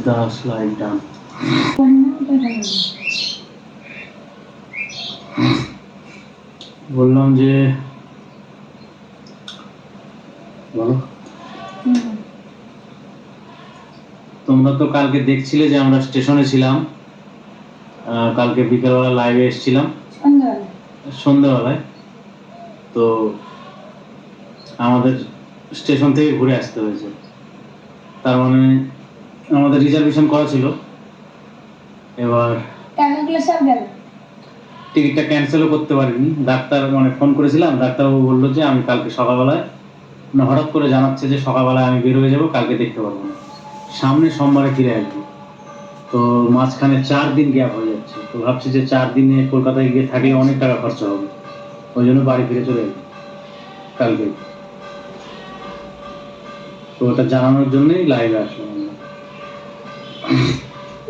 Das live ডান। বললাম যে বলো, তোমরা তো কালকে দেখছিলে যে আমরা স্টেশনে ছিলাম। কালকে বিকেলবেলা লাইভে এসেছিলাম সন্ধ্যাবেলায়। তো আমাদের স্টেশন থেকে ঘুরে আসতে হয়েছে। তার মানে আমাদের রিজার্ভেশন করা ছিল, এবার টিকিটটা ক্যান্সেলও করতে পারিনি। ডাক্তার ফোন করেছিলাম, ডাক্তারবাবু বললো যে আমি কালকে সকালবেলায় হঠাৎ করে জানাচ্ছে যে সকালবেলায় আমি বের হয়ে যাবো, কালকে দেখতে পারবো না, সামনে সোমবারে ফিরে আসবো। তো মাঝখানে 4 দিন গ্যাপ হয়ে যাচ্ছে। তো ভাবছি যে 4 দিনে কলকাতায় গিয়ে থাকলে অনেক টাকা খরচা হবে, ওই জন্য বাড়ি ফিরে চলে এলাম কালকে। তো ওটা জানানোর জন্যই লাইভে আসলাম।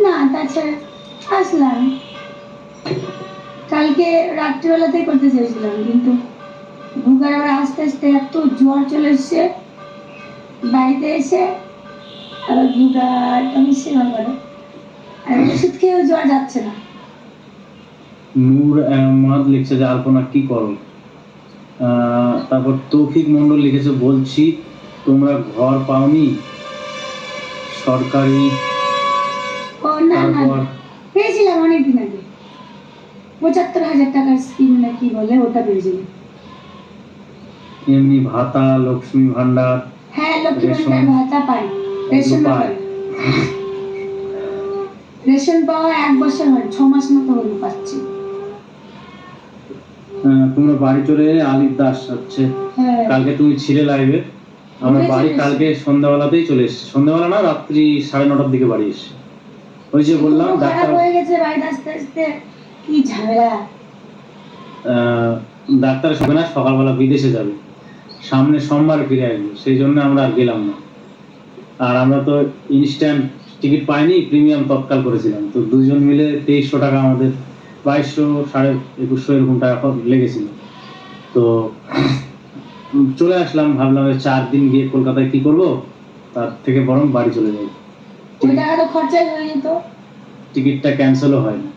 না তাছাড়া আসলাম কালকে রাত্রিবেলাতেই করতে চেয়েছিলাম, কিন্তু ভুগার আবার আস্তে আস্তে এত জ্বর চলে এসছে, বাড়িতে এসে আবার ভুগার আমি সেবা করে আর ওষুধ খেয়েও জ্বর যাচ্ছে না। নূর আহমদ লিখছে যে আলপনা কি করো। তারপর তৌফিক মন্ডল লিখেছে বলছি তোমরা ঘর পাওনি সরকারি। ও না না পেয়েছিলাম অনেকদিন আগে, ৭৫,০০০ টাকার স্কিম না কি বলে ওটা পেয়েছিলাম। এমনি ভাতা, লক্ষ্মী ভান্ডার। হ্যাঁ লক্ষ্মী ভান্ডার ভাতা পাই, রেশন পাই। রেশন পাওয়া 1 বছর হয়, 6 মাস মতো হলো পাচ্ছি। তোমরা বাড়ি চলে এলে আলিফ দাস হচ্ছে কালকে তুমি ছিলে লাইভে। আমরা বাড়ি কালকে সন্ধ্যাবেলাতেই চলে এসেছি, সন্ধ্যাবেলা না রাত্রি 9:30টার দিকে বাড়ি এসেছি। ওই যে বললাম ডাক্তার হয়ে গেছে বাড়িতে আসতে আসতে কি ঝামেলা। ডাক্তারের সঙ্গে না সকালবেলা বিদেশে যাবে, সামনে সোমবার ফিরে আসবে, সেই জন্য আমরা আর গেলাম না। আর আমরা তো ইনস্ট্যান্ট টিকিট পাইনি, প্রিমিয়াম তৎকাল করেছিলাম। তো দুজন মিলে 2300 টাকা, আমাদের 2200 2150 এরকম টাকা লেগেছিল। তো চলে আসলাম, ভাবলাম 4 দিন গিয়ে কলকাতায় কি করব, তার থেকে বরং বাড়ি চলে যাই। ওই টাকা তো খরচাই হয়ে যেত, টিকিটটা ক্যান্সেলও হয়নি।